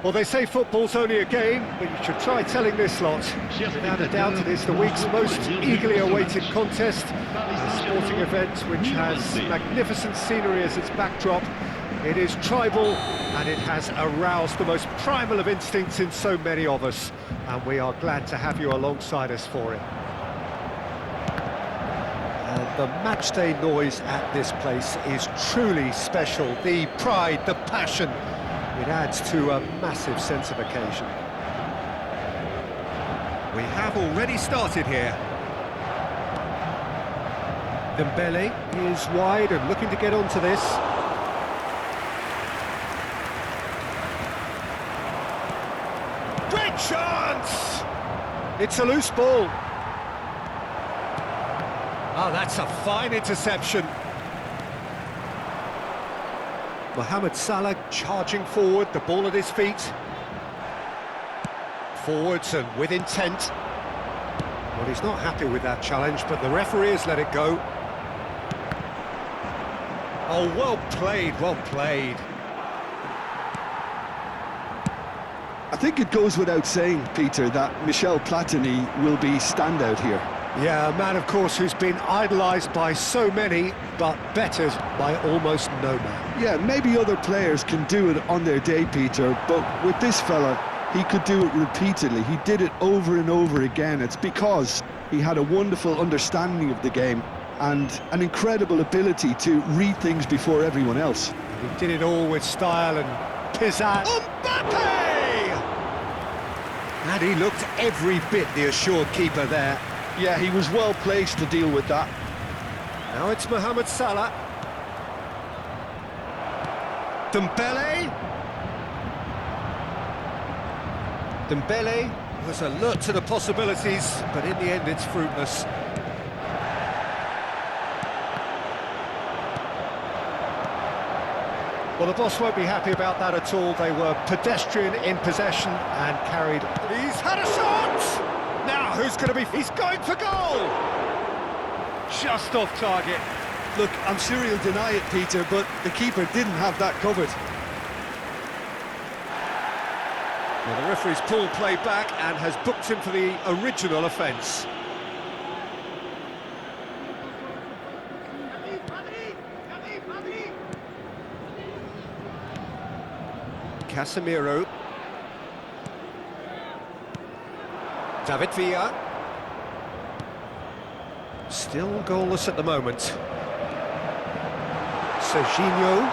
Well, they say football's only a game, but you should try telling this lot. Without a doubt, it is the week's most eagerly awaited contest, a sporting event which has magnificent scenery as its backdrop. It is tribal, and it has aroused the most primal of instincts in so many of us, and we are glad to have you alongside us for it. And the matchday noise at this place is truly special. The pride, the passion, it adds to a massive sense of occasion. We have already started here. Dembele is wide and looking to get onto this. Great chance! It's a loose ball. Oh, that's a fine interception. Mohamed Salah charging forward, the ball at his feet. Forwards and with intent. Well, he's not happy with that challenge, but the referee has let it go. Oh, well played, well played. I think it goes without saying, Peter, that Michel Platini will be standout here. Yeah, a man, of course, who's been idolised by so many, but bettered by almost no man. Yeah, maybe other players can do it on their day, Peter, but with this fella, he could do it repeatedly. He did it over and over again. It's because he had a wonderful understanding of the game and an incredible ability to read things before everyone else. He did it all with style and pizzazz. Mbappe! And he looked every bit the assured keeper there. Yeah, he was well placed to deal with that. Now it's Mohamed Salah. Dembele. Dembele was alert to the possibilities, but in the end it's fruitless. Well, the boss won't be happy about that at all. They were pedestrian in possession and carried... He's had a shot! Now, who's going to be... He's going for goal! Just off target. Look, I'm sure he'll deny it, Peter, but the keeper didn't have that covered. Well, the referee's pulled play back and has booked him for the original offence. Casemiro. David Villa. Still goalless at the moment. Serginho.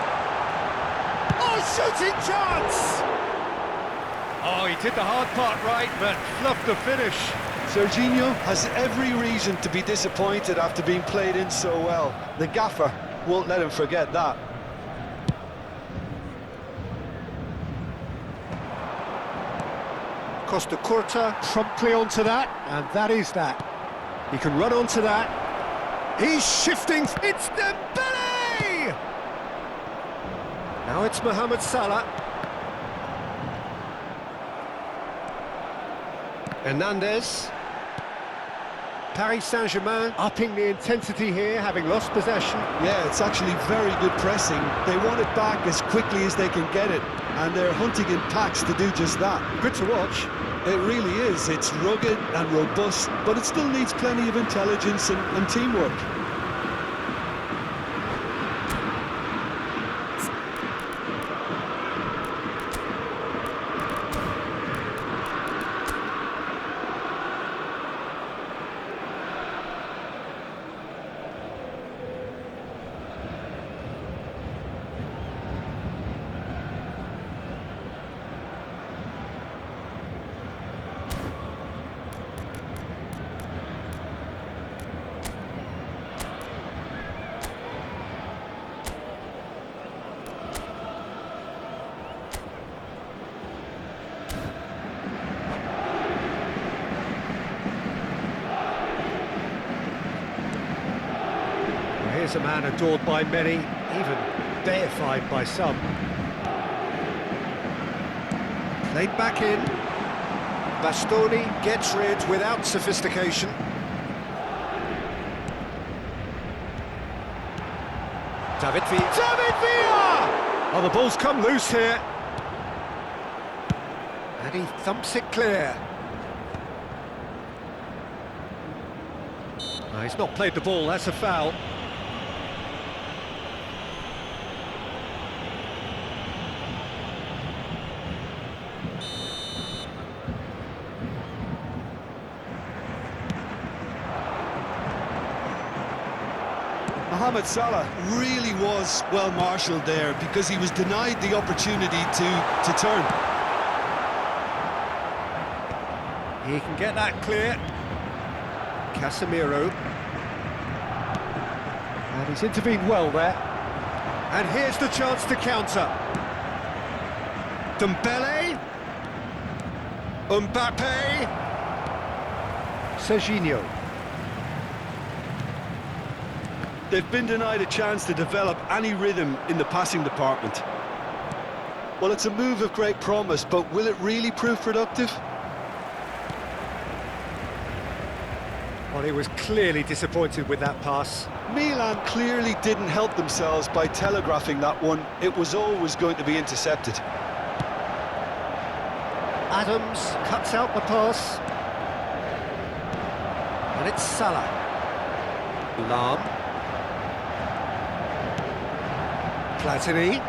Oh, shooting chance! Oh, he did the hard part right, but fluffed the finish. Serginho has every reason to be disappointed after being played in so well. The gaffer won't let him forget that. Costa Curta promptly onto that, and that is that. He can run onto that. He's shifting. It's Dembele! Now it's Mohamed Salah. Hernandez. Paris Saint-Germain upping the intensity here, having lost possession. Yeah, it's actually very good pressing. They want it back as quickly as they can get it, and they're hunting in packs to do just that. Good to watch. It really is. It's rugged and robust, but it still needs plenty of intelligence and teamwork. Here's a man adored by many, even deified by some. Played back in. Bastoni gets rid without sophistication. David Villa! Oh, the ball's come loose here. And he thumps it clear. No, he's not played the ball, that's a foul. Mohamed Salah really was well marshalled there because he was denied the opportunity to turn. He can get that clear. Casemiro. And he's intervened well there. And here's the chance to counter. Dembele. Mbappe. Serginho. They've been denied a chance to develop any rhythm in the passing department. Well, it's a move of great promise, but will it really prove productive? Well, he was clearly disappointed with that pass. Milan clearly didn't help themselves by telegraphing that one. It was always going to be intercepted. Adams cuts out the pass. And it's Salah. Lam. Platini.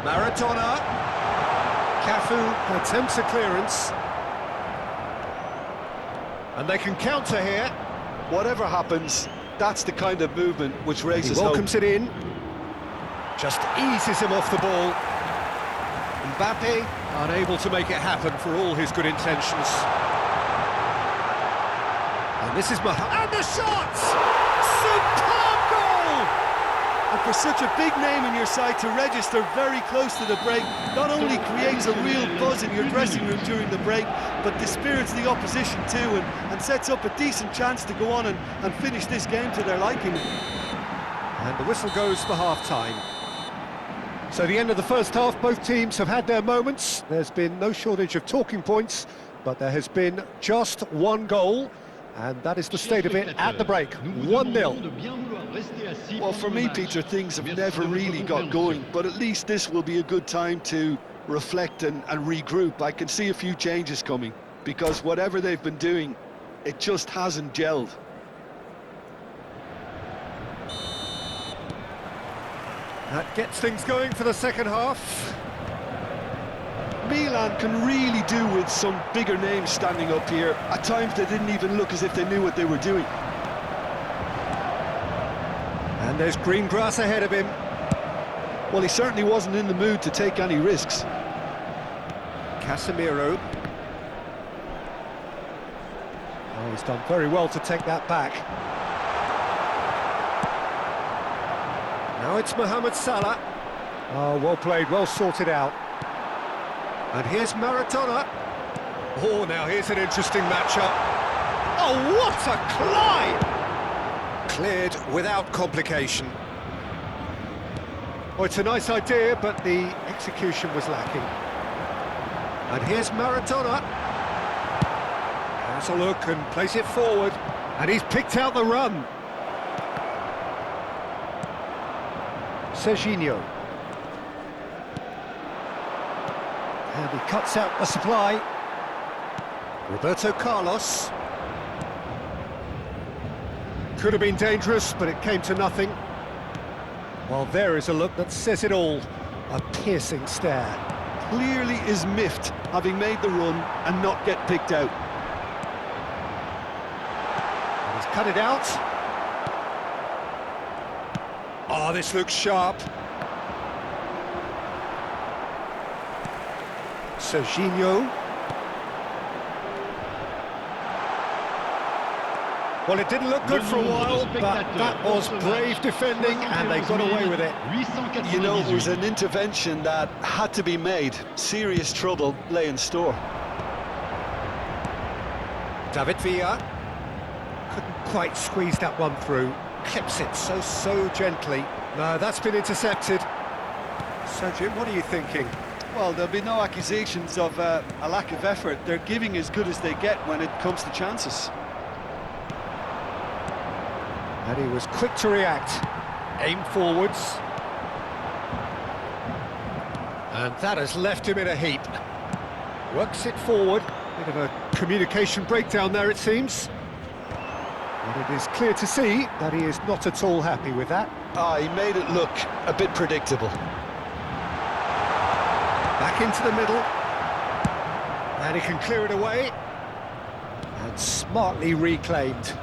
Maradona. Cafu attempts a clearance. And they can counter here. Whatever happens, that's the kind of movement which raises He hope. welcomes it in. Just eases him off the ball. Mbappe unable to make it happen for all his good intentions. And this is and the shot! Superb goal! And for such a big name in your side to register very close to the break, not only creates a real buzz in your dressing room during the break, but dispirits the opposition too, and sets up a decent chance to go on and finish this game to their liking. And the whistle goes for half-time. So the end of the first half, both teams have had their moments. There's been no shortage of talking points, but there has been just one goal, and that is the state of it at the break, 1-0. Well, for me, Peter, things have never really got going, but at least this will be a good time to reflect and regroup. I can see a few changes coming, because whatever they've been doing, it just hasn't gelled. That gets things going for the second half. Milan can really do with some bigger names standing up here. At times they didn't even look as if they knew what they were doing. And there's green grass ahead of him. Well, he certainly wasn't in the mood to take any risks. Casemiro. Oh, he's done very well to take that back. Now it's Mohamed Salah. Oh, well played, well sorted out. And here's Maradona. Oh, now here's an interesting matchup. Oh, what a climb! Cleared without complication. Oh, it's a nice idea, but the execution was lacking. And here's Maradona. Has a look and plays it forward. And he's picked out the run. Serginho. And he cuts out the supply. Roberto Carlos. Could have been dangerous, but it came to nothing. Well, there is a look that says it all. A piercing stare. Clearly is miffed, having made the run and not get picked out. And he's cut it out. Oh, this looks sharp. Serginho. Well, it didn't look good for a while, but that was brave defending, and they got away with it. You know, it was an intervention that had to be made. Serious trouble lay in store. David Villa couldn't quite squeeze that one through. Clips it so gently. No, that's been intercepted. So, Jim, what are you thinking? Well, there'll be no accusations of a lack of effort. They're giving as good as they get when it comes to chances. And he was quick to react. Aim forwards. And that has left him in a heap. Works it forward. Bit of a communication breakdown there, it seems. But it is clear to see that he is not at all happy with that. He made it look a bit predictable. Back into the middle. And he can clear it away. And smartly reclaimed.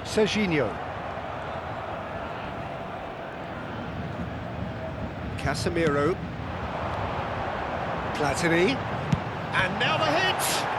Serginho. Casemiro. Platini. And now the hit!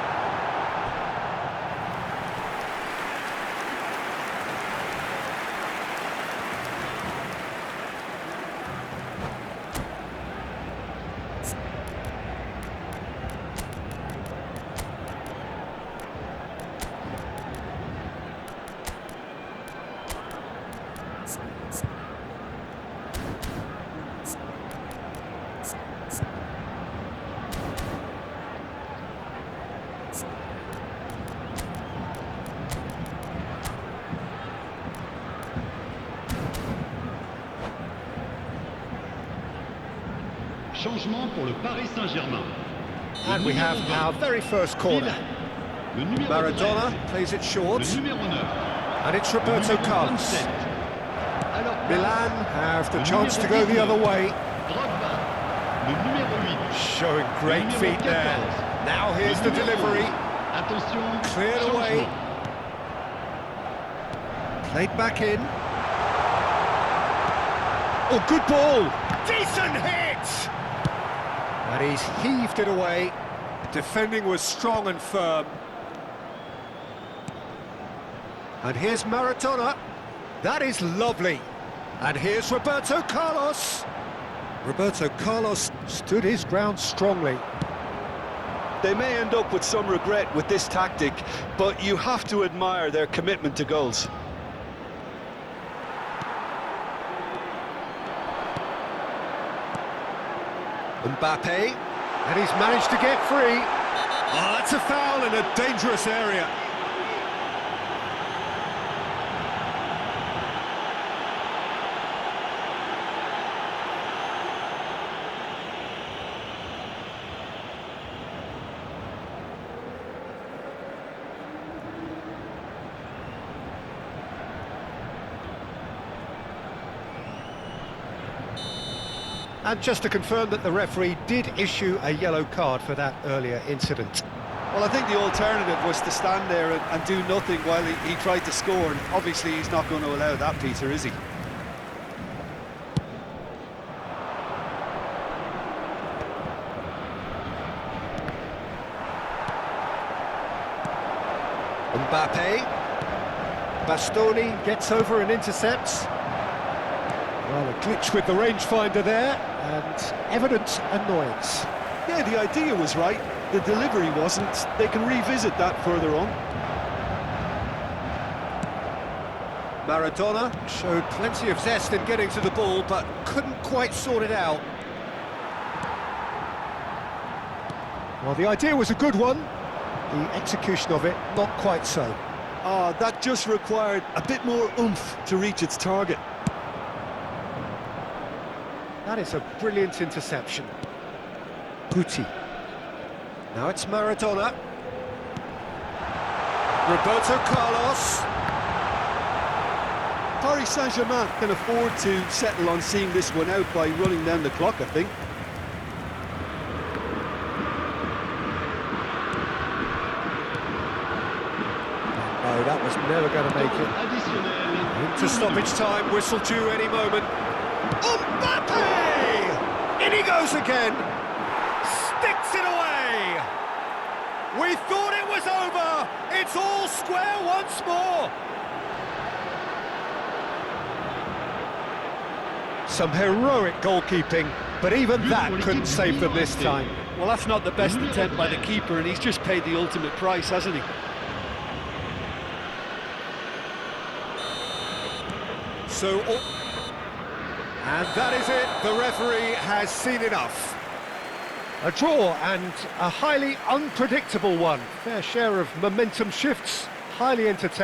Changement pour le Paris Saint-Germain. And we have our very first corner. Maradona plays it short. And it's Roberto Carlos. Milan have the chance to go the other way. Showing great feet there. Now here's the delivery. Cleared away. Played back in. Oh, good ball. Decent hit! And he's heaved it away. Defending was strong and firm. And here's Maradona. That is lovely. And here's Roberto Carlos. Roberto Carlos stood his ground strongly. They may end up with some regret with this tactic, but you have to admire their commitment to goals. Mbappe, and he's managed to get free. Oh, that's a foul in a dangerous area. And just to confirm that the referee did issue a yellow card for that earlier incident. Well, I think the alternative was to stand there and do nothing while he tried to score, and obviously he's not going to allow that, Peter, is he? Mbappe. Bastoni gets over and intercepts. Well, a glitch with the rangefinder there, and evident annoyance. Yeah, the idea was right, the delivery wasn't. They can revisit that further on. Maradona showed plenty of zest in getting to the ball, but couldn't quite sort it out. Well, the idea was a good one. The execution of it, not quite so. That just required a bit more oomph to reach its target. That is a brilliant interception. Guti. Now it's Maradona. Roberto Carlos. Paris Saint-Germain can afford to settle on seeing this one out by running down the clock, I think. No, that was never going to make it. Into stoppage time, whistle due any moment. Mbappe! In he goes again. Sticks it away. We thought it was over. It's all square once more. Some heroic goalkeeping, but even that couldn't save them this time. Well, that's not the best attempt by the keeper, and he's just paid the ultimate price, hasn't he? And that is it, the referee has seen enough. A draw, and a highly unpredictable one. Fair share of momentum shifts, highly entertaining.